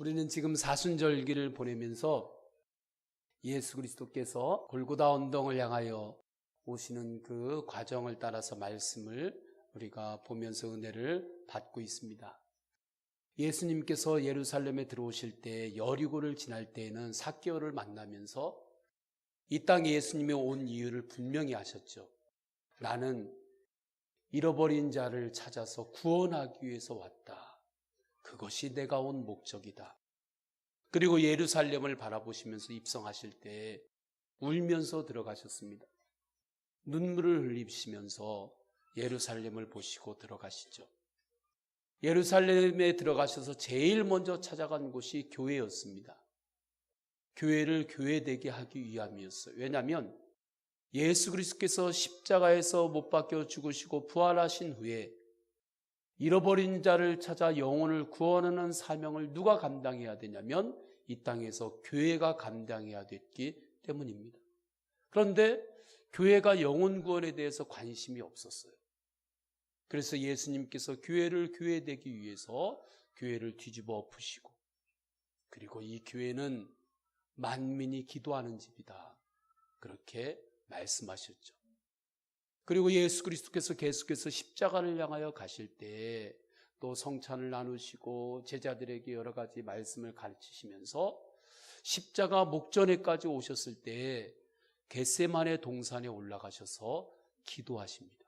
우리는 지금 사순절기를 보내면서 예수 그리스도께서 골고다 언덕을 향하여 오시는 그 과정을 따라서 말씀을 우리가 보면서 은혜를 받고 있습니다. 예수님께서 예루살렘에 들어오실 때 여리고를 지날 때에는 삭개오를 만나면서 이 땅에 예수님이 온 이유를 분명히 하셨죠. 나는 잃어버린 자를 찾아서 구원하기 위해서 왔다. 그것이 내가 온 목적이다. 그리고 예루살렘을 바라보시면서 입성하실 때 울면서 들어가셨습니다. 눈물을 흘리시면서 예루살렘을 보시고 들어가시죠. 예루살렘에 들어가셔서 제일 먼저 찾아간 곳이 교회였습니다. 교회를 교회되게 하기 위함이었어요. 왜냐하면 예수 그리스도께서 십자가에서 못 박혀 죽으시고 부활하신 후에 잃어버린 자를 찾아 영혼을 구원하는 사명을 누가 감당해야 되냐면 이 땅에서 교회가 감당해야 됐기 때문입니다. 그런데 교회가 영혼 구원에 대해서 관심이 없었어요. 그래서 예수님께서 교회를 교회되기 위해서 교회를 뒤집어 엎으시고, 그리고 이 교회는 만민이 기도하는 집이다, 그렇게 말씀하셨죠. 그리고 예수 그리스도께서 계속해서 십자가를 향하여 가실 때 또 성찬을 나누시고 제자들에게 여러 가지 말씀을 가르치시면서 십자가 목전에까지 오셨을 때 겟세마네 동산에 올라가셔서 기도하십니다.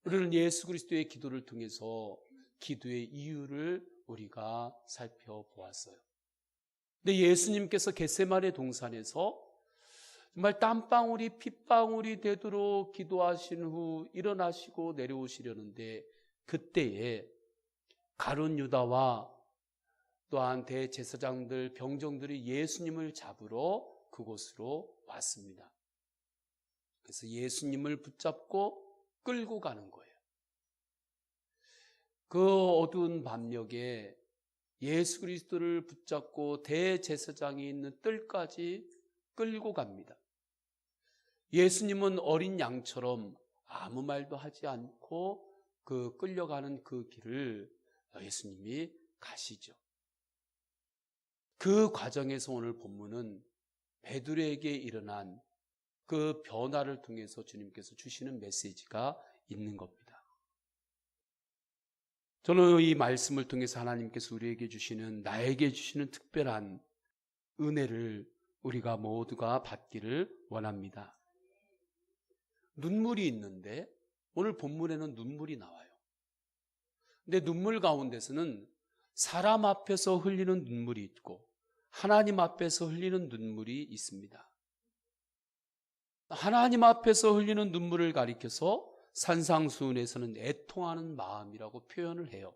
우리는 예수 그리스도의 기도를 통해서 기도의 이유를 우리가 살펴보았어요. 근데 예수님께서 겟세마네 동산에서 정말 땀방울이 핏방울이 되도록 기도하신 후 일어나시고 내려오시려는데, 그때에 가룟 유다와 또한 대제사장들, 병정들이 예수님을 잡으러 그곳으로 왔습니다. 그래서 예수님을 붙잡고 끌고 가는 거예요. 그 어두운 밤녘에 예수 그리스도를 붙잡고 대제사장이 있는 뜰까지 끌고 갑니다. 예수님은 어린 양처럼 아무 말도 하지 않고 그 끌려가는 그 길을 예수님이 가시죠. 그 과정에서 오늘 본문은 베드로에게 일어난 그 변화를 통해서 주님께서 주시는 메시지가 있는 겁니다. 저는 이 말씀을 통해서 하나님께서 우리에게 주시는, 나에게 주시는 특별한 은혜를 우리가 모두가 받기를 원합니다. 눈물이 있는데 오늘 본문에는 눈물이 나와요. 근데 눈물 가운데서는 사람 앞에서 흘리는 눈물이 있고 하나님 앞에서 흘리는 눈물이 있습니다. 하나님 앞에서 흘리는 눈물을 가리켜서 산상수훈에서는 애통하는 마음이라고 표현을 해요.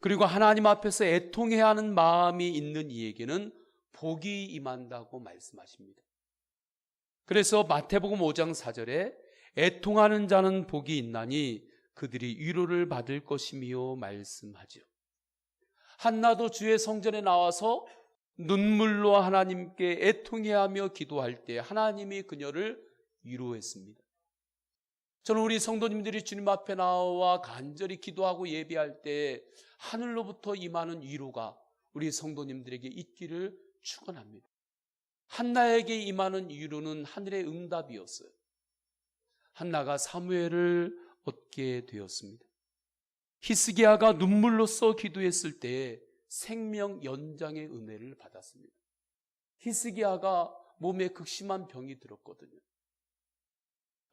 그리고 하나님 앞에서 애통해야 하는 마음이 있는 이에게는 복이 임한다고 말씀하십니다. 그래서 마태복음 5장 4절에 애통하는 자는 복이 있나니 그들이 위로를 받을 것이며 말씀하죠. 한나도 주의 성전에 나와서 눈물로 하나님께 애통해야 하며 기도할 때 하나님이 그녀를 위로했습니다. 저는 우리 성도님들이 주님 앞에 나와 간절히 기도하고 예배할 때 하늘로부터 임하는 위로가 우리 성도님들에게 있기를 축원합니다. 한나에게 임하는 위로는 하늘의 응답이었어요. 한나가 사무엘을 얻게 되었습니다. 히스기야가 눈물로써 기도했을 때 생명 연장의 은혜를 받았습니다. 히스기야가 몸에 극심한 병이 들었거든요.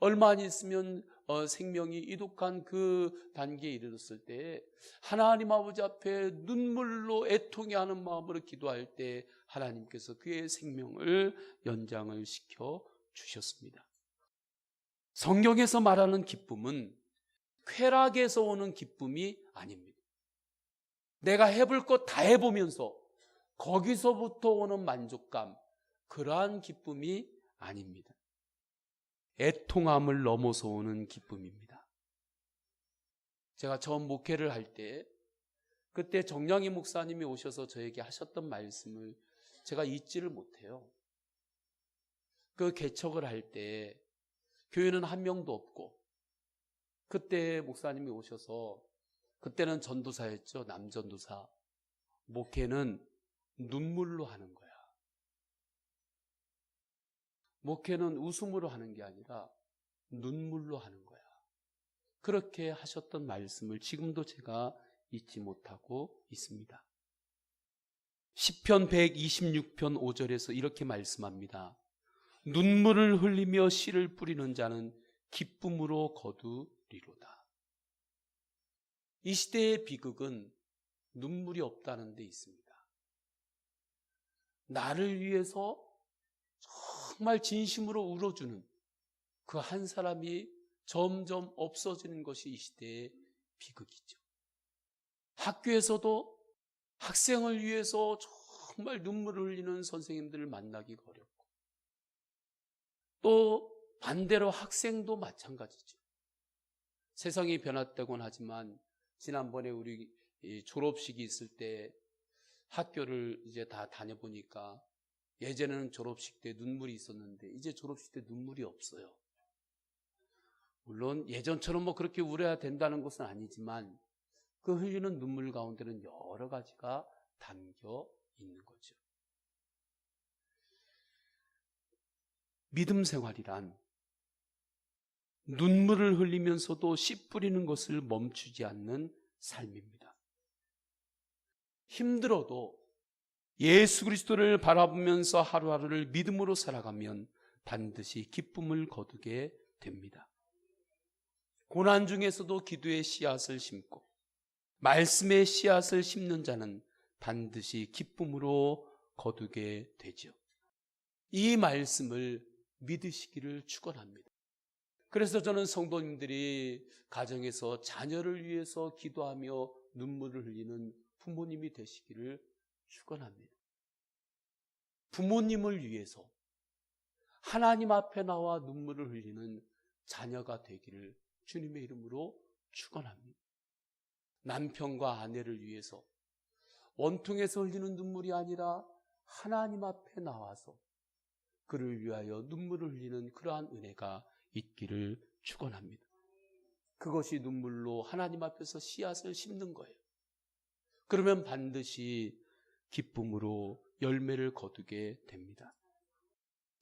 얼마 안 있으면 생명이 이독한 그 단계에 이르렀을 때 하나님 아버지 앞에 눈물로 애통해하는 마음으로 기도할 때 하나님께서 그의 생명을 연장을 시켜 주셨습니다. 성경에서 말하는 기쁨은 쾌락에서 오는 기쁨이 아닙니다. 내가 해볼 것 다 해보면서 거기서부터 오는 만족감, 그러한 기쁨이 아닙니다. 애통함을 넘어서 오는 기쁨입니다. 제가 처음 목회를 할 때 그때 정량희 목사님이 오셔서 저에게 하셨던 말씀을 제가 잊지를 못해요. 그 개척을 할 때 교회는 한 명도 없고 그때 목사님이 오셔서, 그때는 전도사였죠. 남전도사. 목회는 눈물로 하는 거야. 목회는 웃음으로 하는 게 아니라 눈물로 하는 거야. 그렇게 하셨던 말씀을 지금도 제가 잊지 못하고 있습니다. 시편 126편 5절에서 이렇게 말씀합니다. 눈물을 흘리며 씨를 뿌리는 자는 기쁨으로 거두리로다. 이 시대의 비극은 눈물이 없다는 데 있습니다. 나를 위해서 정말 진심으로 울어주는 그 한 사람이 점점 없어지는 것이 이 시대의 비극이죠. 학교에서도 학생을 위해서 정말 눈물을 흘리는 선생님들을 만나기가 어렵고, 또 반대로 학생도 마찬가지죠. 세상이 변화되곤 하지만 지난번에 우리 졸업식이 있을 때 학교를 이제 다 다녀보니까 예전에는 졸업식 때 눈물이 있었는데 이제 졸업식 때 눈물이 없어요. 물론 예전처럼 그렇게 울어야 된다는 것은 아니지만 그 흘리는 눈물 가운데는 여러 가지가 담겨 있는 거죠. 믿음 생활이란 눈물을 흘리면서도 씨 뿌리는 것을 멈추지 않는 삶입니다. 힘들어도 예수 그리스도를 바라보면서 하루하루를 믿음으로 살아가면 반드시 기쁨을 거두게 됩니다. 고난 중에서도 기도의 씨앗을 심고 말씀의 씨앗을 심는 자는 반드시 기쁨으로 거두게 되죠. 이 말씀을 믿으시기를 축원합니다. 그래서 저는 성도님들이 가정에서 자녀를 위해서 기도하며 눈물을 흘리는 부모님이 되시기를 축원합니다. 부모님을 위해서 하나님 앞에 나와 눈물을 흘리는 자녀가 되기를 주님의 이름으로 축원합니다. 남편과 아내를 위해서 원통에서 흘리는 눈물이 아니라 하나님 앞에 나와서 그를 위하여 눈물을 흘리는 그러한 은혜가 있기를 축원합니다. 그것이 눈물로 하나님 앞에서 씨앗을 심는 거예요. 그러면 반드시 기쁨으로 열매를 거두게 됩니다.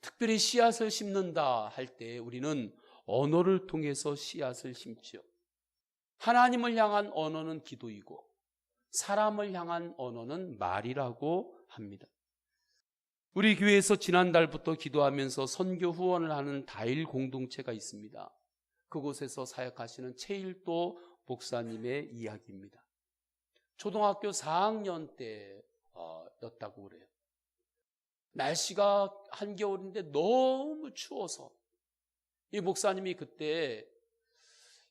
특별히 씨앗을 심는다 할 때 우리는 언어를 통해서 씨앗을 심죠. 하나님을 향한 언어는 기도이고 사람을 향한 언어는 말이라고 합니다. 우리 교회에서 지난달부터 기도하면서 선교 후원을 하는 다일 공동체가 있습니다. 그곳에서 사역하시는 최일도 목사님의 이야기입니다. 초등학교 4학년 때였다고 그래요. 날씨가 한겨울인데 너무 추워서 이 목사님이 그때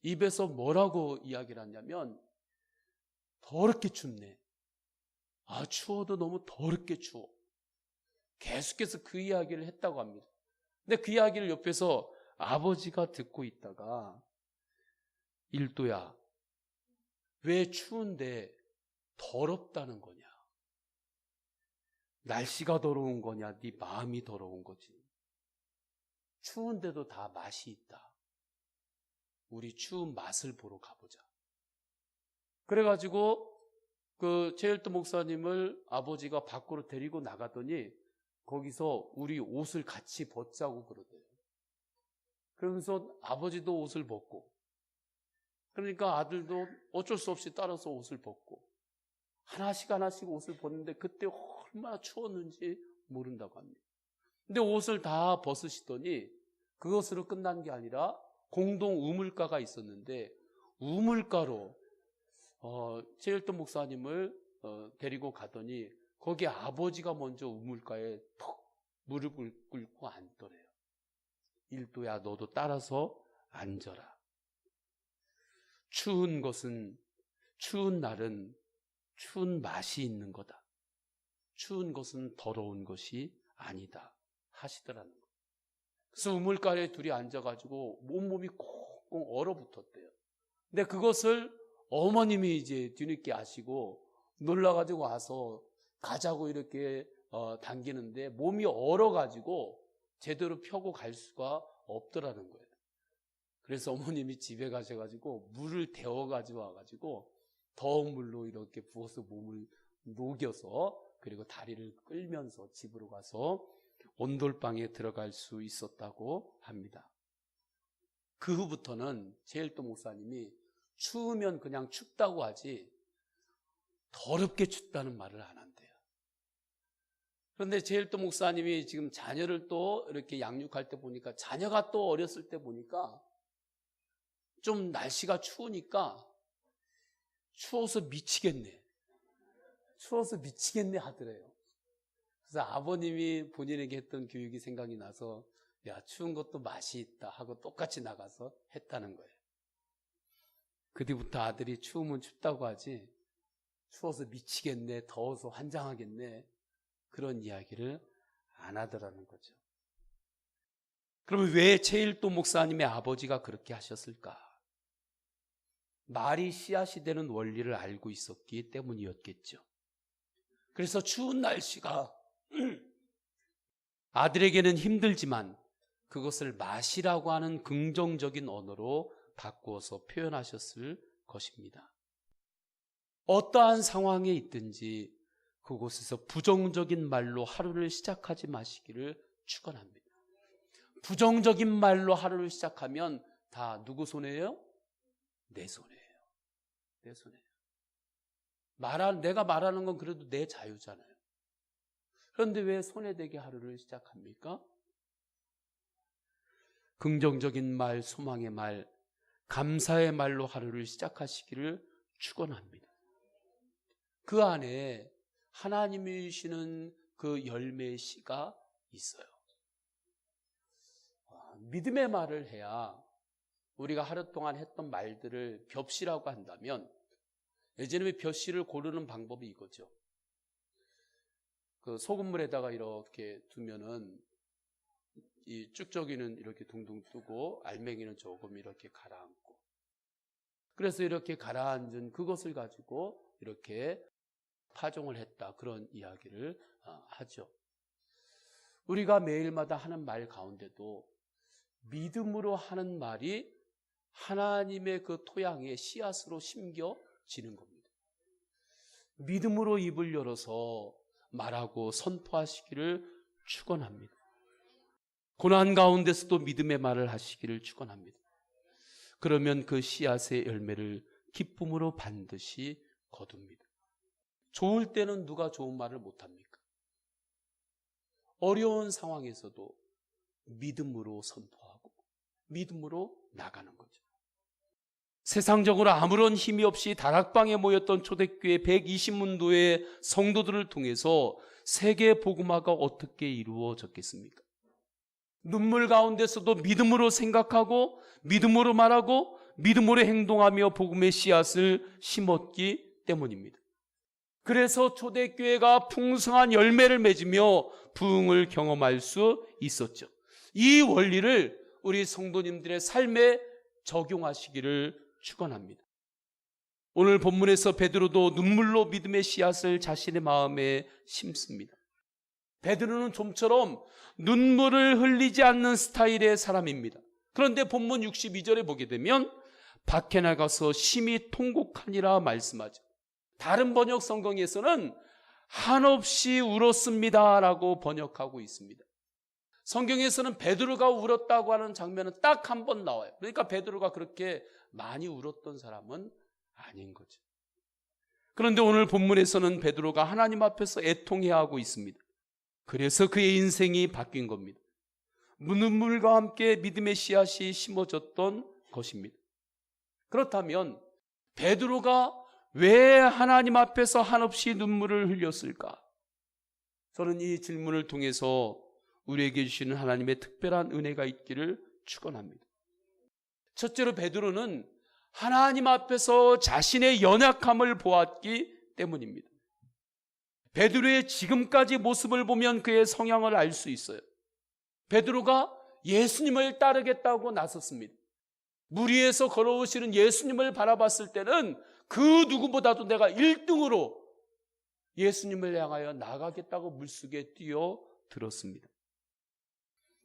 입에서 뭐라고 이야기를 하냐면 더럽게 춥네. 추워도 너무 더럽게 추워. 계속해서 그 이야기를 했다고 합니다. 근데 그 이야기를 옆에서 아버지가 듣고 있다가 일도야, 왜 추운데 더럽다는 거냐? 날씨가 더러운 거냐? 네 마음이 더러운 거지. 추운데도 다 맛이 있다. 우리 추운 맛을 보러 가보자. 그래가지고 그 최일도 목사님을 아버지가 밖으로 데리고 나가더니 거기서 우리 옷을 같이 벗자고 그러대요. 그러면서 아버지도 옷을 벗고, 그러니까 아들도 어쩔 수 없이 따라서 옷을 벗고 하나씩 옷을 벗는데 그때 얼마나 추웠는지 모른다고 합니다. 근데 옷을 다 벗으시더니 그것으로 끝난 게 아니라 공동 우물가가 있었는데 우물가로 최일도 목사님을 데리고 가더니 거기 아버지가 먼저 우물가에 턱 무릎을 꿇고 앉더래요. 일도야, 너도 따라서 앉아라. 추운 날은 추운 맛이 있는 거다. 추운 것은 더러운 것이 아니다 하시더라는 거예요. 그래서 우물가에 둘이 앉아가지고 온몸이 꽁꽁 얼어붙었대요. 근데 그것을 어머님이 이제 뒤늦게 아시고 놀라가지고 와서 가자고 이렇게 당기는데 몸이 얼어가지고 제대로 펴고 갈 수가 없더라는 거예요. 그래서 어머님이 집에 가셔가지고 물을 데워가지고 와가지고 더운 물로 이렇게 부어서 몸을 녹여서 그리고 다리를 끌면서 집으로 가서 온돌방에 들어갈 수 있었다고 합니다. 그 후부터는 제일도 목사님이 추우면 그냥 춥다고 하지 더럽게 춥다는 말을 안 한대요. 그런데 제일도 목사님이 지금 자녀를 또 이렇게 양육할 때 보니까 자녀가 또 어렸을 때 보니까 좀 날씨가 추우니까 추워서 미치겠네. 추워서 미치겠네 하더래요. 그래서 아버님이 본인에게 했던 교육이 생각이 나서 야, 추운 것도 맛이 있다 하고 똑같이 나가서 했다는 거예요. 그 뒤부터 아들이 추우면 춥다고 하지 추워서 미치겠네, 더워서 환장하겠네 그런 이야기를 안 하더라는 거죠. 그러면 왜 제일도 목사님의 아버지가 그렇게 하셨을까? 말이 씨앗이 되는 원리를 알고 있었기 때문이었겠죠. 그래서 추운 날씨가 아들에게는 힘들지만 그것을 맛이라고 하는 긍정적인 언어로 바꾸어서 표현하셨을 것입니다. 어떠한 상황에 있든지 그곳에서 부정적인 말로 하루를 시작하지 마시기를 축원합니다. 부정적인 말로 하루를 시작하면 다 누구 손해예요? 내 손해예요. 내 손해예요. 내가 말하는 건 그래도 내 자유잖아요. 그런데 왜 손해되게 하루를 시작합니까? 긍정적인 말, 소망의 말, 감사의 말로 하루를 시작하시기를 축원합니다. 그 안에 하나님이 주시는 그 열매의 씨가 있어요. 믿음의 말을 해야 우리가 하루 동안 했던 말들을 벽시라고 한다면 예전에 벽시를 고르는 방법이 이거죠. 그 소금물에다가 이렇게 두면은 이 쭉저기는 이렇게 둥둥 뜨고 알맹이는 조금 이렇게 가라앉고, 그래서 이렇게 가라앉은 그것을 가지고 이렇게 파종을 했다, 그런 이야기를 하죠. 우리가 매일마다 하는 말 가운데도 믿음으로 하는 말이 하나님의 그 토양에 씨앗으로 심겨지는 겁니다. 믿음으로 입을 열어서 말하고 선포하시기를 축원합니다. 고난 가운데서도 믿음의 말을 하시기를 축원합니다. 그러면 그 씨앗의 열매를 기쁨으로 반드시 거둡니다. 좋을 때는 누가 좋은 말을 못합니까? 어려운 상황에서도 믿음으로 선포하고 믿음으로 나가는 거죠. 세상적으로 아무런 힘이 없이 다락방에 모였던 초대교회 120문도의 성도들을 통해서 세계 복음화가 어떻게 이루어졌겠습니까? 눈물 가운데서도 믿음으로 생각하고 믿음으로 말하고 믿음으로 행동하며 복음의 씨앗을 심었기 때문입니다. 그래서 초대교회가 풍성한 열매를 맺으며 부흥을 경험할 수 있었죠. 이 원리를 우리 성도님들의 삶에 적용하시기를 축원합니다. 오늘 본문에서 베드로도 눈물로 믿음의 씨앗을 자신의 마음에 심습니다. 베드로는 좀처럼 눈물을 흘리지 않는 스타일의 사람입니다. 그런데 본문 62절에 보게 되면 밖에 나가서 심히 통곡하니라 말씀하죠. 다른 번역 성경에서는 한없이 울었습니다 라고 번역하고 있습니다. 성경에서는 베드로가 울었다고 하는 장면은 딱 한 번 나와요. 그러니까 베드로가 그렇게 많이 울었던 사람은 아닌 거죠. 그런데 오늘 본문에서는 베드로가 하나님 앞에서 애통해야 하고 있습니다. 그래서 그의 인생이 바뀐 겁니다. 눈물과 함께 믿음의 씨앗이 심어졌던 것입니다. 그렇다면 베드로가 왜 하나님 앞에서 한없이 눈물을 흘렸을까? 저는 이 질문을 통해서 우리에게 주시는 하나님의 특별한 은혜가 있기를 축원합니다. 첫째로 베드로는 하나님 앞에서 자신의 연약함을 보았기 때문입니다. 베드로의 지금까지 모습을 보면 그의 성향을 알 수 있어요. 베드로가 예수님을 따르겠다고 나섰습니다. 물 위에서 걸어오시는 예수님을 바라봤을 때는 그 누구보다도 내가 1등으로 예수님을 향하여 나가겠다고 물속에 뛰어들었습니다.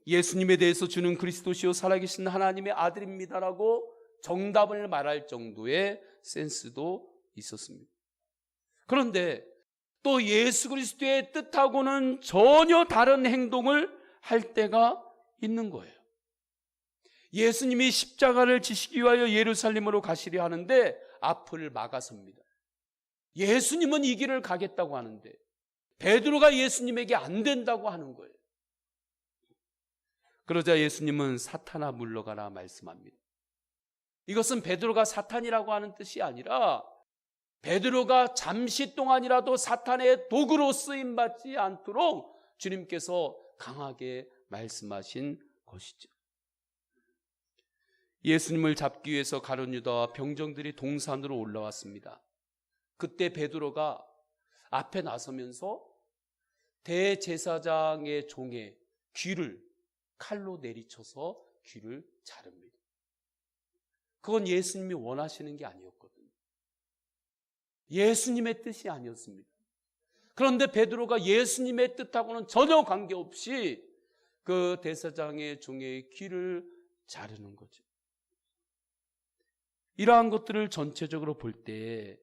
예수님에 대해서 주는 그리스도시요 살아계신 하나님의 아들입니다라고 정답을 말할 정도의 센스도 있었습니다. 그런데 또 예수 그리스도의 뜻하고는 전혀 다른 행동을 할 때가 있는 거예요. 예수님이 십자가를 지시기 위하여 예루살렘으로 가시려 하는데 앞을 막아섭니다. 예수님은 이 길을 가겠다고 하는데 베드로가 예수님에게 안 된다고 하는 거예요. 그러자 예수님은 사탄아 물러가라 말씀합니다. 이것은 베드로가 사탄이라고 하는 뜻이 아니라 베드로가 잠시 동안이라도 사탄의 도구로 쓰임받지 않도록 주님께서 강하게 말씀하신 것이죠. 예수님을 잡기 위해서 가룟 유다와 병정들이 동산으로 올라왔습니다. 그때 베드로가 앞에 나서면서 대제사장의 종의 귀를 칼로 내리쳐서 귀를 자릅니다. 그건 예수님이 원하시는 게 아니었거든요. 예수님의 뜻이 아니었습니다. 그런데 베드로가 예수님의 뜻하고는 전혀 관계없이 그 대제사장의 종의 귀를 자르는 거죠. 이러한 것들을 전체적으로 볼 때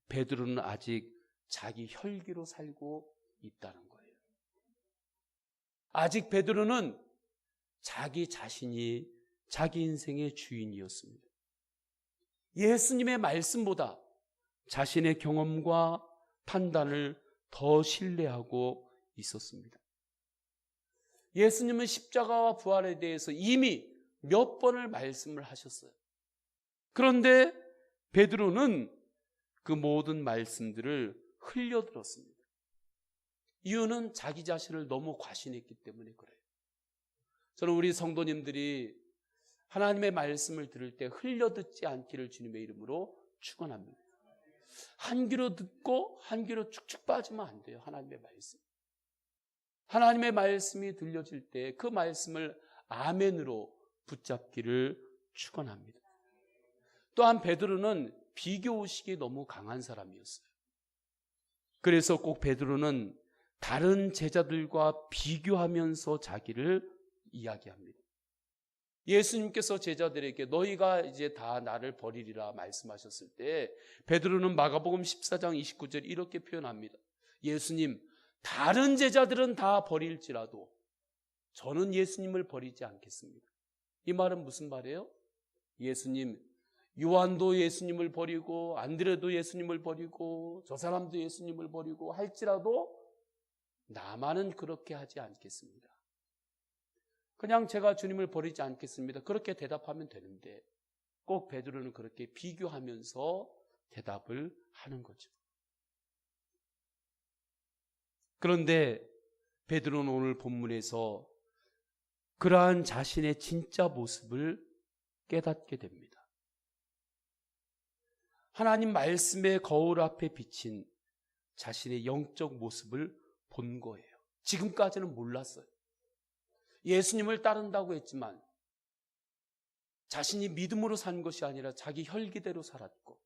베드로는 아직 자기 혈기로 살고 있다는 거예요. 아직 베드로는 자기 자신이 자기 인생의 주인이었습니다. 예수님의 말씀보다 자신의 경험과 판단을 더 신뢰하고 있었습니다. 예수님은 십자가와 부활에 대해서 이미 몇 번을 말씀을 하셨어요. 그런데 베드로는 그 모든 말씀들을 흘려들었습니다. 이유는 자기 자신을 너무 과신했기 때문에 그래요. 저는 우리 성도님들이 하나님의 말씀을 들을 때 흘려듣지 않기를 주님의 이름으로 축원합니다. 한 귀로 듣고 한 귀로 축축 빠지면 안 돼요. 하나님의 말씀. 하나님의 말씀이 들려질 때 그 말씀을 아멘으로 붙잡기를 축원합니다. 또한 베드로는 비교의식이 너무 강한 사람이었어요. 그래서 꼭 베드로는 다른 제자들과 비교하면서 자기를 이야기합니다. 예수님께서 제자들에게 너희가 이제 다 나를 버리리라 말씀하셨을 때 베드로는 마가복음 14장 29절 이렇게 표현합니다. 예수님, 다른 제자들은 다 버릴지라도 저는 예수님을 버리지 않겠습니다. 이 말은 무슨 말이에요? 예수님, 요한도 예수님을 버리고 안드레도 예수님을 버리고 저 사람도 예수님을 버리고 할지라도 나만은 그렇게 하지 않겠습니다. 그냥 제가 주님을 버리지 않겠습니다. 그렇게 대답하면 되는데 꼭 베드로는 그렇게 비교하면서 대답을 하는 거죠. 그런데 베드로는 오늘 본문에서 그러한 자신의 진짜 모습을 깨닫게 됩니다. 하나님 말씀의 거울 앞에 비친 자신의 영적 모습을 본 거예요. 지금까지는 몰랐어요. 예수님을 따른다고 했지만 자신이 믿음으로 산 것이 아니라 자기 혈기대로 살았고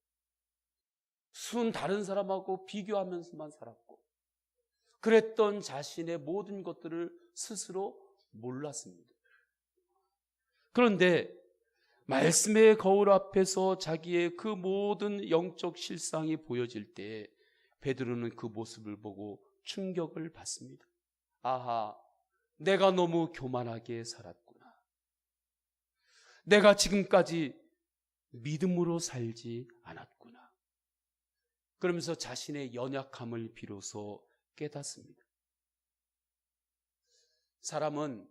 다른 사람하고 비교하면서만 살았고 그랬던 자신의 모든 것들을 스스로 몰랐습니다. 그런데 말씀의 거울 앞에서 자기의 그 모든 영적 실상이 보여질 때 베드로는 그 모습을 보고 충격을 받습니다. 아하, 내가 너무 교만하게 살았구나. 내가 지금까지 믿음으로 살지 않았구나. 그러면서 자신의 연약함을 비로소 깨닫습니다. 사람은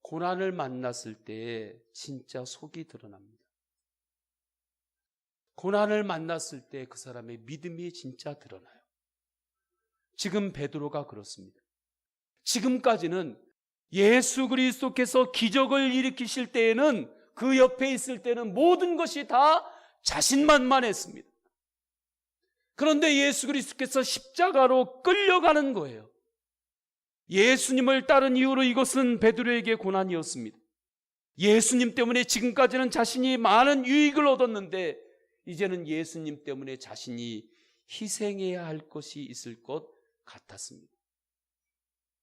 고난을 만났을 때 진짜 속이 드러납니다. 고난을 만났을 때 그 사람의 믿음이 진짜 드러나요. 지금 베드로가 그렇습니다. 지금까지는 예수 그리스도께서 기적을 일으키실 때에는 그 옆에 있을 때는 모든 것이 다 자신만만했습니다. 그런데 예수 그리스도께서 십자가로 끌려가는 거예요. 예수님을 따른 이후로 이것은 베드로에게 고난이었습니다. 예수님 때문에 지금까지는 자신이 많은 유익을 얻었는데 이제는 예수님 때문에 자신이 희생해야 할 것이 있을 것 같았습니다.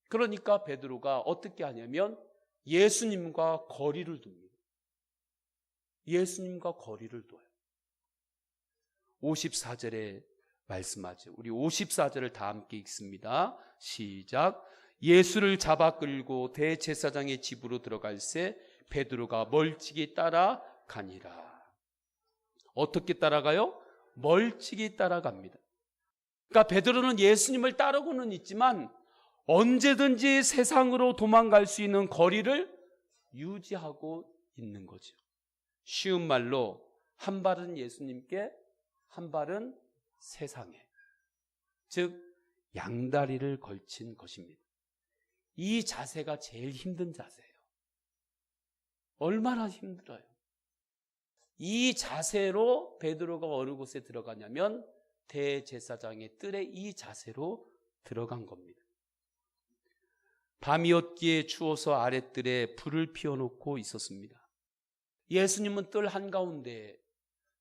그러니까 베드로가 어떻게 하냐면 예수님과 거리를 둡니다. 예수님과 거리를 둬요. 54절에 말씀하죠. 우리 54절을 다 함께 읽습니다. 시작. 예수를 잡아 끌고 대제사장의 집으로 들어갈새 베드로가 멀찍이 따라가니라. 어떻게 따라가요? 멀찍이 따라갑니다. 그러니까 베드로는 예수님을 따르고는 있지만 언제든지 세상으로 도망갈 수 있는 거리를 유지하고 있는 거죠. 쉬운 말로 한 발은 예수님께, 한 발은 세상에, 즉 양다리를 걸친 것입니다. 이 자세가 제일 힘든 자세예요. 얼마나 힘들어요. 이 자세로 베드로가 어느 곳에 들어가냐면 대제사장의 뜰에 이 자세로 들어간 겁니다. 밤이었기에 추워서 아랫뜰에 불을 피워놓고 있었습니다. 예수님은 뜰 한가운데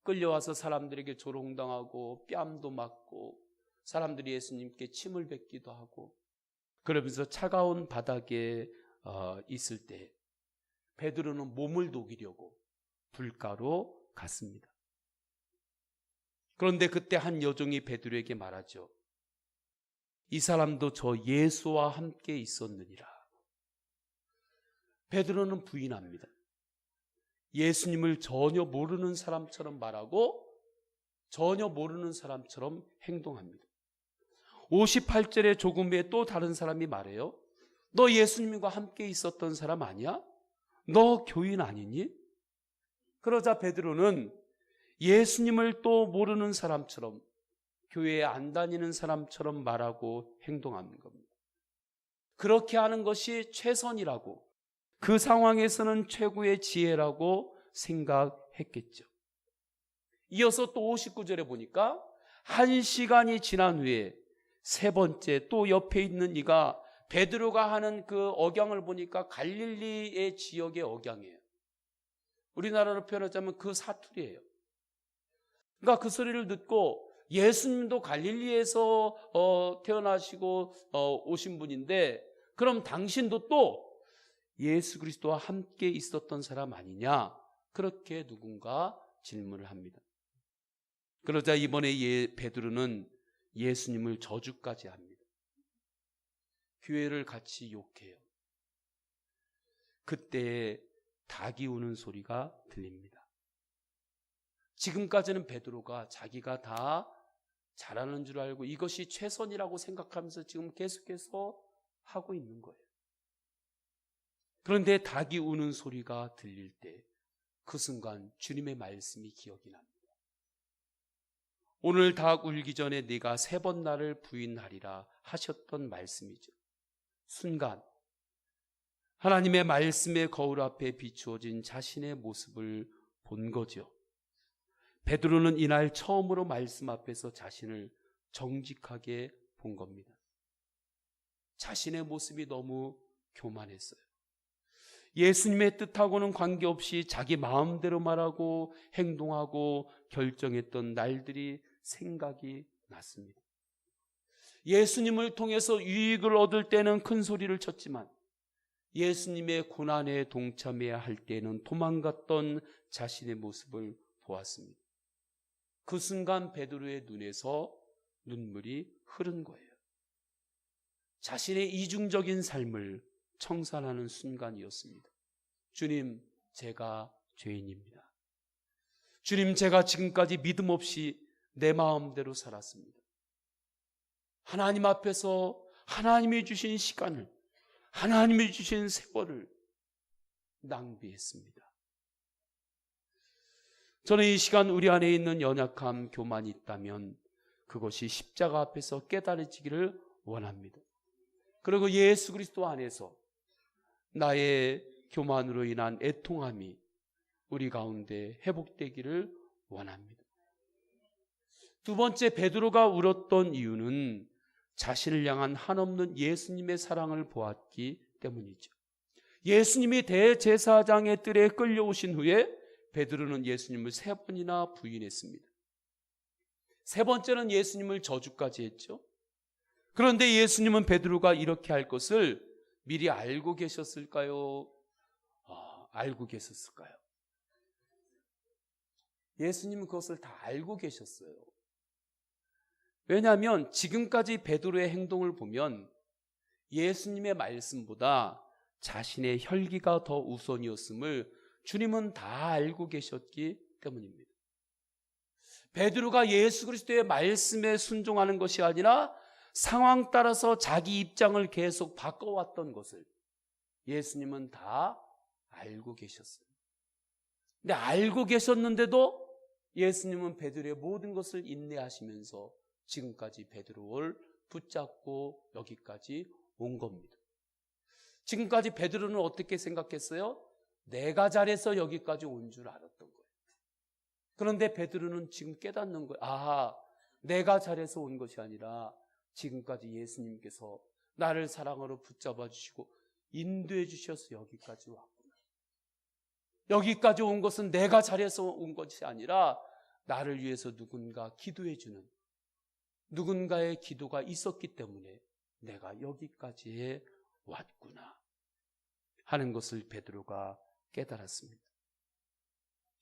끌려와서 사람들에게 조롱당하고 뺨도 맞고 사람들이 예수님께 침을 뱉기도 하고 그러면서 차가운 바닥에 있을 때 베드로는 몸을 녹이려고 불가로 갔습니다. 그런데 그때 한 여종이 베드로에게 말하죠. 이 사람도 저 예수와 함께 있었느니라. 베드로는 부인합니다. 예수님을 전혀 모르는 사람처럼 말하고 전혀 모르는 사람처럼 행동합니다. 58절에 조금 후에 또 다른 사람이 말해요. 너 예수님과 함께 있었던 사람 아니야? 너 교인 아니니? 그러자 베드로는 예수님을 또 모르는 사람처럼 교회에 안 다니는 사람처럼 말하고 행동하는 겁니다. 그렇게 하는 것이 최선이라고, 그 상황에서는 최고의 지혜라고 생각했겠죠. 이어서 또 59절에 보니까 1시간이 지난 후에 세 번째 또 옆에 있는 이가 베드로가 하는 그 억양을 보니까 갈릴리의 지역의 억양이에요. 우리나라로 표현하자면 그 사투리예요. 그러니까 그 소리를 듣고 예수님도 갈릴리에서 태어나시고 오신 분인데 그럼 당신도 또 예수 그리스도와 함께 있었던 사람 아니냐? 그렇게 누군가 질문을 합니다. 그러자 이번에 베드로는 예수님을 저주까지 합니다. 교회를 같이 욕해요. 그때 닭이 우는 소리가 들립니다. 지금까지는 베드로가 자기가 다 잘하는 줄 알고 이것이 최선이라고 생각하면서 지금 계속해서 하고 있는 거예요. 그런데 닭이 우는 소리가 들릴 때 그 순간 주님의 말씀이 기억이 납니다. 오늘 닭 울기 전에 네가 3번 나를 부인하리라 하셨던 말씀이죠. 순간 하나님의 말씀의 거울 앞에 비추어진 자신의 모습을 본 거죠. 베드로는 이날 처음으로 말씀 앞에서 자신을 정직하게 본 겁니다. 자신의 모습이 너무 교만했어요. 예수님의 뜻하고는 관계없이 자기 마음대로 말하고 행동하고 결정했던 날들이 생각이 났습니다. 예수님을 통해서 유익을 얻을 때는 큰 소리를 쳤지만 예수님의 고난에 동참해야 할 때는 도망갔던 자신의 모습을 보았습니다. 그 순간 베드로의 눈에서 눈물이 흐른 거예요. 자신의 이중적인 삶을 청산하는 순간이었습니다. 주님, 제가 죄인입니다. 주님, 제가 지금까지 믿음 없이 내 마음대로 살았습니다. 하나님 앞에서 하나님이 주신 시간을, 하나님이 주신 세월을 낭비했습니다. 저는 이 시간 우리 안에 있는 연약함, 교만이 있다면 그것이 십자가 앞에서 깨달아지기를 원합니다. 그리고 예수 그리스도 안에서 나의 교만으로 인한 애통함이 우리 가운데 회복되기를 원합니다. 두 번째, 베드로가 울었던 이유는 자신을 향한 한없는 예수님의 사랑을 보았기 때문이죠. 예수님이 대제사장의 뜰에 끌려오신 후에 베드로는 예수님을 3번이나 부인했습니다. 3번째는 예수님을 저주까지 했죠. 그런데 예수님은 베드로가 이렇게 할 것을 미리 알고 계셨을까요? 알고 계셨을까요? 예수님은 그것을 다 알고 계셨어요. 왜냐하면 지금까지 베드로의 행동을 보면 예수님의 말씀보다 자신의 혈기가 더 우선이었음을 주님은 다 알고 계셨기 때문입니다. 베드로가 예수 그리스도의 말씀에 순종하는 것이 아니라 상황 따라서 자기 입장을 계속 바꿔왔던 것을 예수님은 다 알고 계셨어요. 근데 알고 계셨는데도 예수님은 베드로의 모든 것을 인내하시면서 지금까지 베드로를 붙잡고 여기까지 온 겁니다. 지금까지 베드로는 어떻게 생각했어요? 내가 잘해서 여기까지 온 줄 알았던 거예요. 그런데 베드로는 지금 깨닫는 거예요. 아, 내가 잘해서 온 것이 아니라 지금까지 예수님께서 나를 사랑으로 붙잡아 주시고 인도해 주셔서 여기까지 왔구나. 여기까지 온 것은 내가 잘해서 온 것이 아니라 나를 위해서 누군가 기도해 주는 누군가의 기도가 있었기 때문에 내가 여기까지 왔구나 하는 것을 베드로가 깨달았습니다.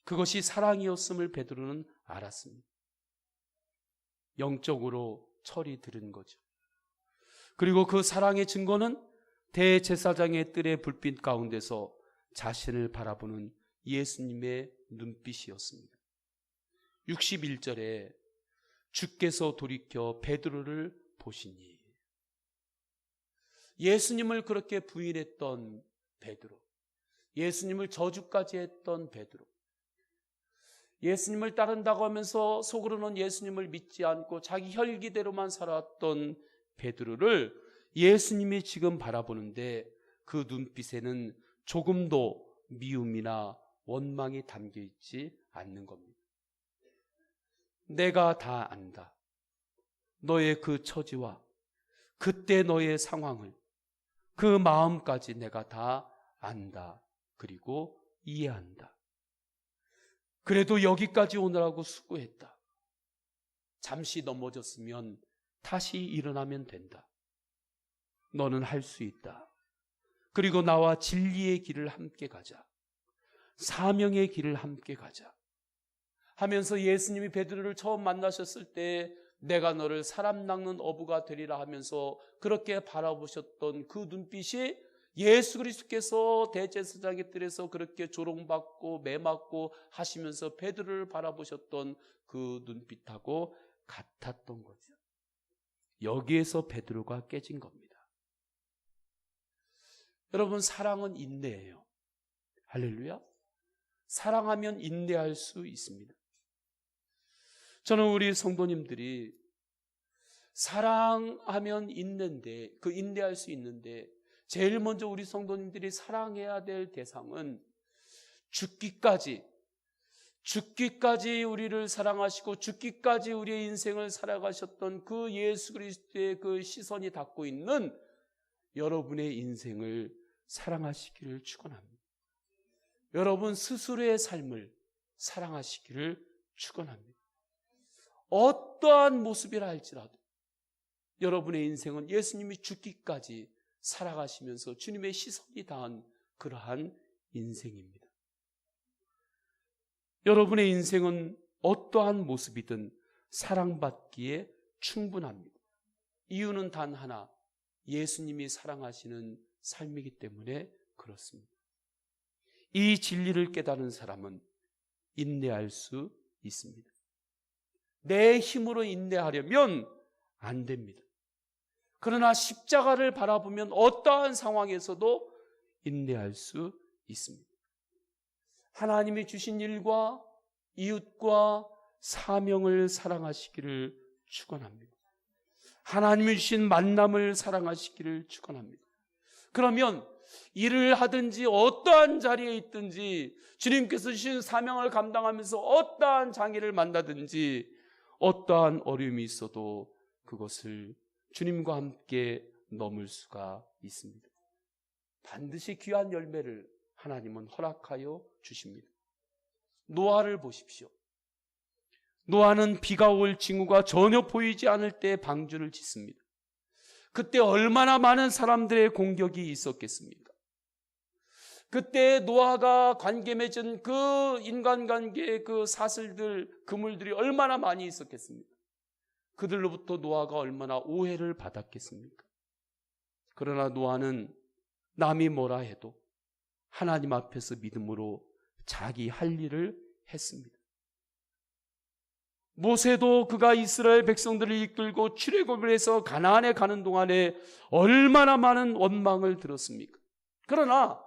그것이 사랑이었음을 베드로는 알았습니다. 영적으로 철이 들은 거죠. 그리고 그 사랑의 증거는 대제사장의 뜰의 불빛 가운데서 자신을 바라보는 예수님의 눈빛이었습니다. 61절에 주께서 돌이켜 베드로를 보시니, 예수님을 그렇게 부인했던 베드로, 예수님을 저주까지 했던 베드로, 예수님을 따른다고 하면서 속으로는 예수님을 믿지 않고 자기 혈기대로만 살았던 베드로를 예수님이 지금 바라보는데 그 눈빛에는 조금도 미움이나 원망이 담겨 있지 않는 겁니다. 내가 다 안다. 너의 그 처지와 그때 너의 상황을, 그 마음까지 내가 다 안다. 그리고 이해한다. 그래도 여기까지 오느라고 수고했다. 잠시 넘어졌으면 다시 일어나면 된다. 너는 할 수 있다. 그리고 나와 진리의 길을 함께 가자. 사명의 길을 함께 가자 하면서 예수님이 베드로를 처음 만나셨을 때 내가 너를 사람 낚는 어부가 되리라 하면서 그렇게 바라보셨던 그 눈빛이 예수 그리스도께서 대제사장의 뜰에서 그렇게 조롱받고 매맞고 하시면서 베드로를 바라보셨던 그 눈빛하고 같았던 거죠. 여기에서 베드로가 깨진 겁니다. 여러분, 사랑은 인내예요. 할렐루야. 사랑하면 인내할 수 있습니다. 저는 우리 성도님들이 사랑하면 인내인데, 그 인내할 수 있는데 제일 먼저 우리 성도님들이 사랑해야 될 대상은 죽기까지 우리를 사랑하시고 죽기까지 우리의 인생을 살아가셨던 그 예수 그리스도의 그 시선이 닿고 있는 여러분의 인생을 사랑하시기를 축원합니다. 여러분 스스로의 삶을 사랑하시기를 축원합니다. 어떠한 모습이라 할지라도 여러분의 인생은 예수님이 죽기까지 살아가시면서 주님의 시선이 닿은 그러한 인생입니다. 여러분의 인생은 어떠한 모습이든 사랑받기에 충분합니다. 이유는 단 하나, 예수님이 사랑하시는 삶이기 때문에 그렇습니다. 이 진리를 깨달은 사람은 인내할 수 있습니다. 내 힘으로 인내하려면 안 됩니다. 그러나 십자가를 바라보면 어떠한 상황에서도 인내할 수 있습니다. 하나님이 주신 일과 이웃과 사명을 사랑하시기를 축원합니다. 하나님이 주신 만남을 사랑하시기를 축원합니다. 그러면 일을 하든지 어떠한 자리에 있든지 주님께서 주신 사명을 감당하면서 어떠한 장애를 만나든지 어떠한 어려움이 있어도 그것을 주님과 함께 넘을 수가 있습니다. 반드시 귀한 열매를 하나님은 허락하여 주십니다. 노아를 보십시오. 노아는 비가 올 징후가 전혀 보이지 않을 때 방주를 짓습니다. 그때 얼마나 많은 사람들의 공격이 있었겠습니까? 그때 노아가 관계 맺은 그 인간관계의 그 사슬들, 그물들이 얼마나 많이 있었겠습니까? 그들로부터 노아가 얼마나 오해를 받았겠습니까? 그러나 노아는 남이 뭐라 해도 하나님 앞에서 믿음으로 자기 할 일을 했습니다. 모세도 그가 이스라엘 백성들을 이끌고 출애굽을 해서 가나안에 가는 동안에 얼마나 많은 원망을 들었습니까? 그러나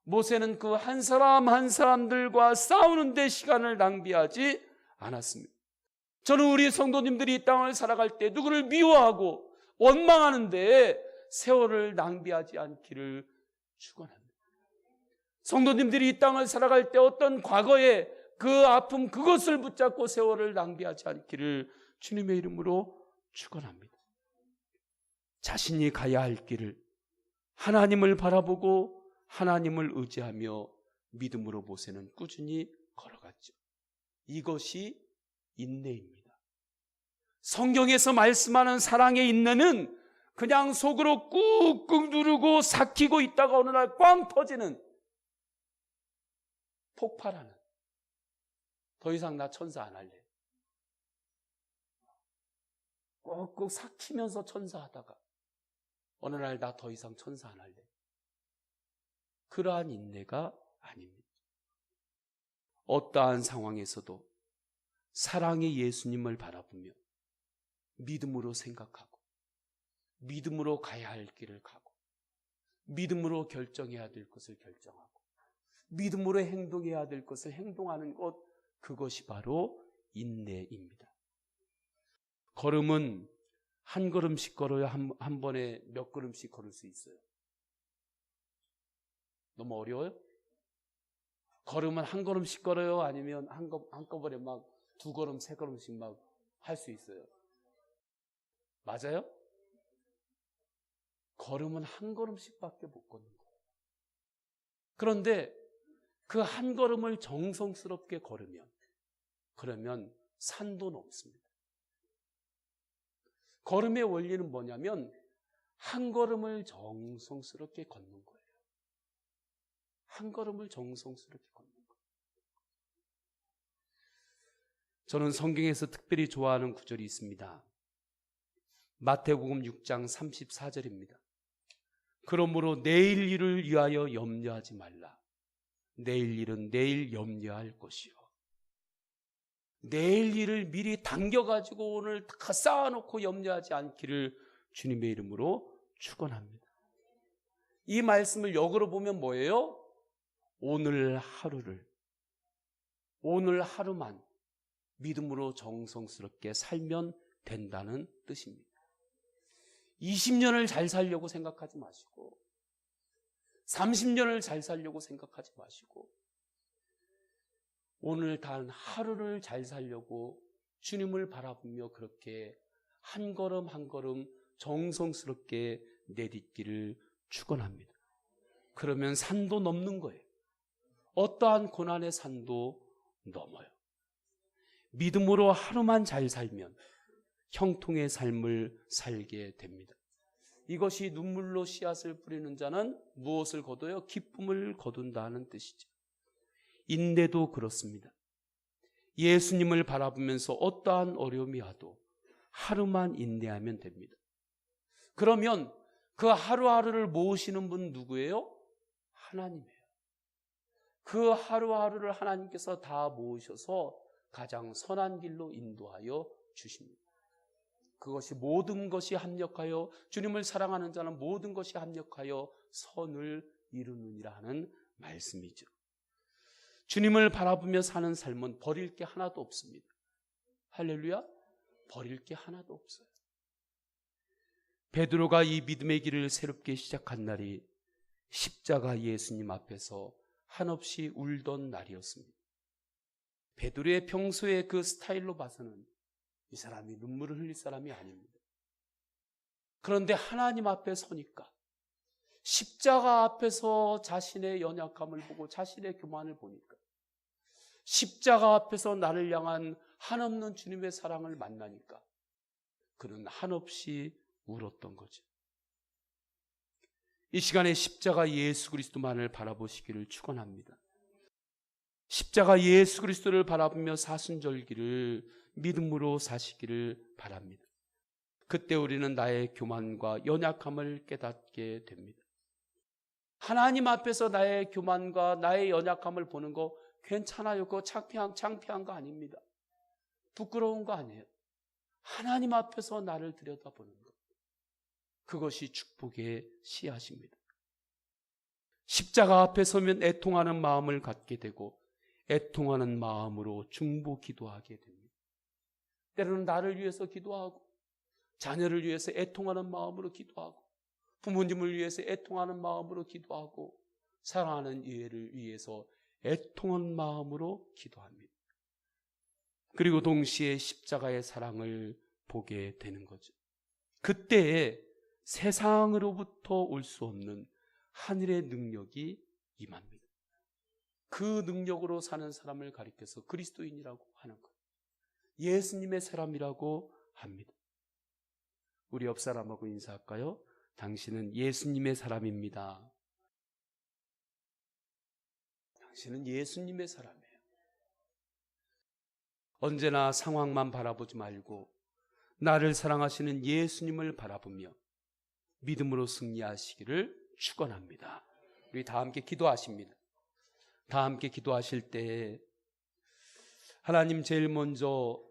모세는 그 한 사람 한 사람들과 싸우는 데 시간을 낭비하지 않았습니다. 저는 우리 성도님들이 이 땅을 살아갈 때 누구를 미워하고 원망하는데 세월을 낭비하지 않기를 축원합니다. 성도님들이 이 땅을 살아갈 때 어떤 과거의 그 아픔 그것을 붙잡고 세월을 낭비하지 않기를 주님의 이름으로 축원합니다. 자신이 가야 할 길을 하나님을 바라보고 하나님을 의지하며 믿음으로 모세는 꾸준히 걸어갔죠. 이것이 인내입니다. 성경에서 말씀하는 사랑의 인내는 그냥 속으로 꾹꾹 누르고 삭히고 있다가 어느 날 꽝 터지는, 폭발하는, 더 이상 나 천사 안 할래, 꾹꾹 삭히면서 천사하다가 어느 날 나 더 이상 천사 안 할래, 그러한 인내가 아닙니다. 어떠한 상황에서도 사랑의 예수님을 바라보며 믿음으로 생각하고 믿음으로 가야 할 길을 가고 믿음으로 결정해야 될 것을 결정하고 믿음으로 행동해야 될 것을 행동하는 것, 그것이 바로 인내입니다. 걸음은 한 걸음씩 걸어야 한 번에 몇 걸음씩 걸을 수 있어요? 너무 어려워요? 걸음은 한 걸음씩 걸어요? 아니면 한꺼번에 막 두 걸음, 세 걸음씩 막 할 수 있어요? 맞아요? 걸음은 한 걸음씩밖에 못 걷는 거예요. 그런데 그 한 걸음을 정성스럽게 걸으면, 그러면 산도 넘습니다. 걸음의 원리는 뭐냐면 한 걸음을 정성스럽게 걷는 거예요. 한 걸음을 정성스럽게 걷는 거예요. 저는 성경에서 특별히 좋아하는 구절이 있습니다. 마태복음 6장 34절입니다. 그러므로 내일 일을 위하여 염려하지 말라. 내일 일은 내일 염려할 것이요. 내일 일을 미리 당겨가지고 오늘 다 쌓아놓고 염려하지 않기를 주님의 이름으로 축원합니다. 이 말씀을 역으로 보면 뭐예요? 오늘 하루만 믿음으로 정성스럽게 살면 된다는 뜻입니다. 20년을 잘 살려고 생각하지 마시고 30년을 잘 살려고 생각하지 마시고 오늘 단 하루를 잘 살려고 주님을 바라보며 그렇게 한 걸음 한 걸음 정성스럽게 내딛기를 축원합니다. 그러면 산도 넘는 거예요. 어떠한 고난의 산도 넘어요. 믿음으로 하루만 잘 살면 형통의 삶을 살게 됩니다. 이것이 눈물로 씨앗을 뿌리는 자는 무엇을 거둬요? 기쁨을 거둔다는 뜻이죠. 인내도 그렇습니다. 예수님을 바라보면서 어떠한 어려움이 와도 하루만 인내하면 됩니다. 그러면 그 하루하루를 모으시는 분 누구예요? 하나님이에요. 그 하루하루를 하나님께서 다 모으셔서 가장 선한 길로 인도하여 주십니다. 그것이 모든 것이 합력하여, 주님을 사랑하는 자는 모든 것이 합력하여 선을 이루느니라 하는 말씀이죠. 주님을 바라보며 사는 삶은 버릴 게 하나도 없습니다. 할렐루야. 버릴 게 하나도 없어요. 베드로가 이 믿음의 길을 새롭게 시작한 날이 십자가 예수님 앞에서 한없이 울던 날이었습니다. 베드로의 평소의 그 스타일로 봐서는 이 사람이 눈물을 흘릴 사람이 아닙니다. 그런데 하나님 앞에 서니까, 십자가 앞에서 자신의 연약함을 보고 자신의 교만을 보니까, 십자가 앞에서 나를 향한 한없는 주님의 사랑을 만나니까 그는 한없이 울었던 거죠. 이 시간에 십자가 예수 그리스도만을 바라보시기를 축원합니다. 십자가 예수 그리스도를 바라보며 사순절기를 믿음으로 사시기를 바랍니다. 그때 우리는 나의 교만과 연약함을 깨닫게 됩니다. 하나님 앞에서 나의 교만과 나의 연약함을 보는 거 괜찮아요. 그거 창피한 거 아닙니다. 부끄러운 거 아니에요. 하나님 앞에서 나를 들여다보는 것, 그것이 축복의 씨앗입니다. 십자가 앞에 서면 애통하는 마음을 갖게 되고 애통하는 마음으로 중보 기도하게 됩니다. 때로는 나를 위해서 기도하고 자녀를 위해서 애통하는 마음으로 기도하고 부모님을 위해서 애통하는 마음으로 기도하고 사랑하는 이해를 위해서 애통하는 마음으로 기도합니다. 그리고 동시에 십자가의 사랑을 보게 되는 거죠. 그때에 세상으로부터 올 수 없는 하늘의 능력이 임합니다. 그 능력으로 사는 사람을 가리켜서 그리스도인이라고 하는 거예요. 예수님의 사람이라고 합니다. 우리 옆 사람하고 인사할까요? 당신은 예수님의 사람입니다. 당신은 예수님의 사람이에요. 언제나 상황만 바라보지 말고 나를 사랑하시는 예수님을 바라보며 믿음으로 승리하시기를 축원합니다. 우리 다 함께 기도하십니다. 다 함께 기도하실 때 하나님, 제일 먼저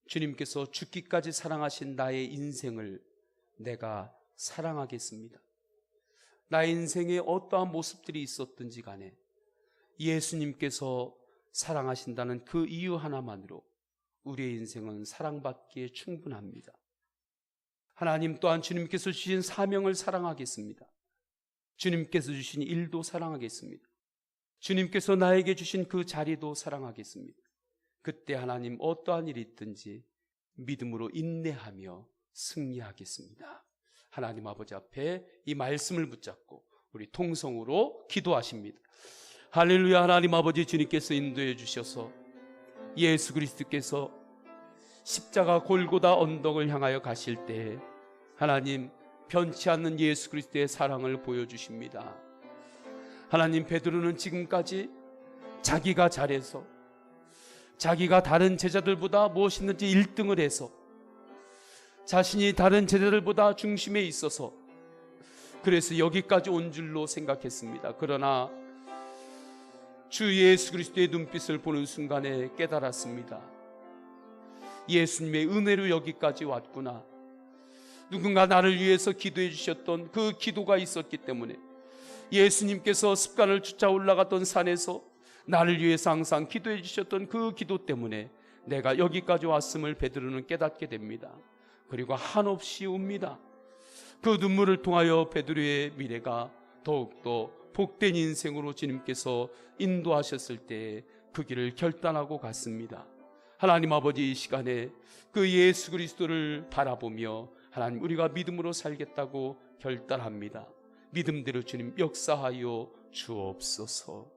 주님께서 죽기까지 사랑하신 나의 인생을 내가 사랑하겠습니다. 나의 인생에 어떠한 모습들이 있었든지 간에 예수님께서 사랑하신다는 그 이유 하나만으로 우리의 인생은 사랑받기에 충분합니다. 하나님 또한 주님께서 주신 사명을 사랑하겠습니다. 주님께서 주신 일도 사랑하겠습니다. 주님께서 나에게 주신 그 자리도 사랑하겠습니다. 그때 하나님 어떠한 일이 있든지 믿음으로 인내하며 승리하겠습니다. 하나님 아버지 앞에 이 말씀을 붙잡고 우리 통성으로 기도하십니다. 할렐루야. 하나님 아버지, 주님께서 인도해 주셔서 예수 그리스도께서 십자가 골고다 언덕을 향하여 가실 때 하나님 변치 않는 예수 그리스도의 사랑을 보여주십니다. 하나님, 베드로는 지금까지 자기가 잘해서 자기가 다른 제자들보다 무엇이든지 1등을 해서 자신이 다른 제자들보다 중심에 있어서 그래서 여기까지 온 줄로 생각했습니다. 그러나 주 예수 그리스도의 눈빛을 보는 순간에 깨달았습니다. 예수님의 은혜로 여기까지 왔구나. 누군가 나를 위해서 기도해 주셨던 그 기도가 있었기 때문에 예수님께서 습관을 쫓아 올라갔던 산에서 나를 위해서 항상 기도해 주셨던 그 기도 때문에 내가 여기까지 왔음을 베드로는 깨닫게 됩니다. 그리고 한없이 웁니다. 그 눈물을 통하여 베드로의 미래가 더욱더 복된 인생으로 주님께서 인도하셨을 때 그 길을 결단하고 갔습니다. 하나님 아버지, 이 시간에 그 예수 그리스도를 바라보며 하나님, 우리가 믿음으로 살겠다고 결단합니다. 믿음대로 주님 역사하여 주옵소서.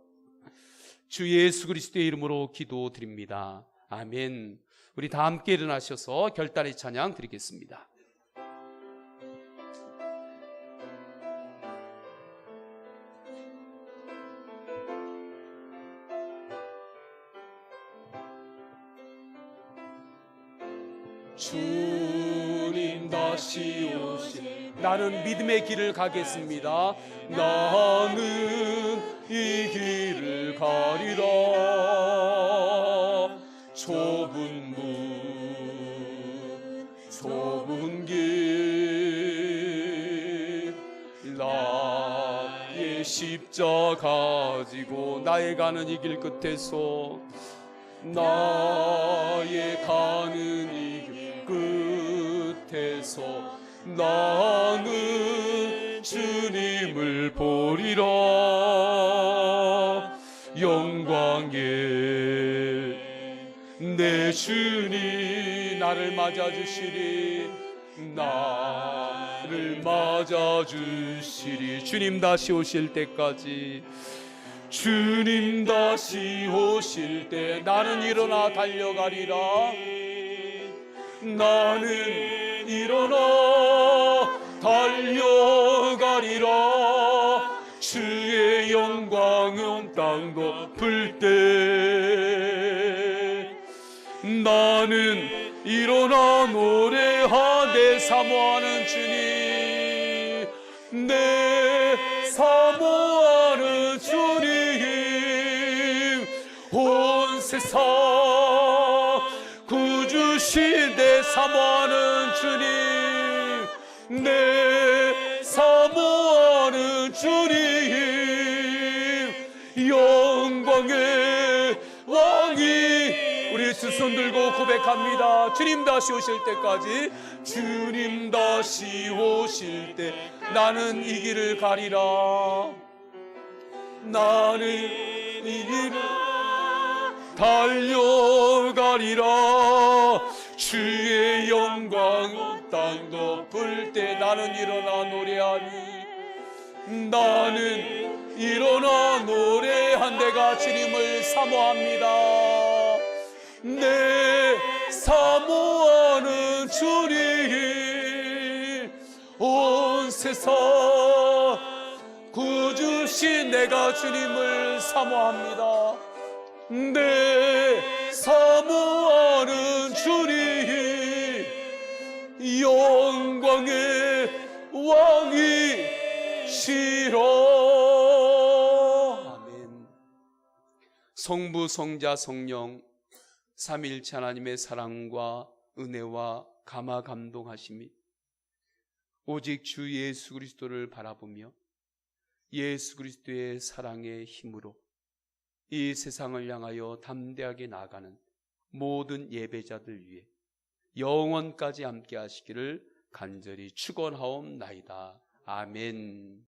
주 예수 그리스도의 이름으로 기도드립니다. 아멘. 우리 다 함께 일어나셔서 결단의 찬양 드리겠습니다. 주님 다시 오실 나는 믿음의 길을 가겠습니다. 나는 이 길을 가리라. 좁은 문 좁은 길 나의 십자가 지고 나의 가는 이 길 끝에서 나의 가는 이 길 끝에서 나는 주님을 보리라. 영광의 내 주님 나를 맞아주시리. 나를 맞아주시리. 주님 다시 오실 때까지, 주님 다시 오실 때 나는 일어나 달려가리라. 나는 일어나 달려가리라. 주의 영광은 땅 덮을 때 나는 일어나 노래하네 사모하는 주님, 내 사모하는 주님, 온 세상 구주신 내 사모하는 주님, 내 사모하는 주님, 영광의 왕이. 우리 두 손 들고 고백합니다. 주님 다시 오실 때까지, 주님 다시 오실 때 나는 이 길을 가리라. 나는 이 길을 달려가리라. 주의 영광 땅 덮을 때 나는 일어나 노래하니, 나는 일어나 노래한 내가 주님을 사모합니다. 내 사모하는 주님, 온 세상 구주신 내가 주님을 사모합니다. 내 사모하는 주님, 영광의 왕이시라. 아멘. 성부, 성자, 성령 삼위일체 하나님의 사랑과 은혜와 감화 감동하심이 오직 주 예수 그리스도를 바라보며 예수 그리스도의 사랑의 힘으로 이 세상을 향하여 담대하게 나아가는 모든 예배자들 위해 영원까지 함께 하시기를 간절히 축원하옵나이다. 아멘.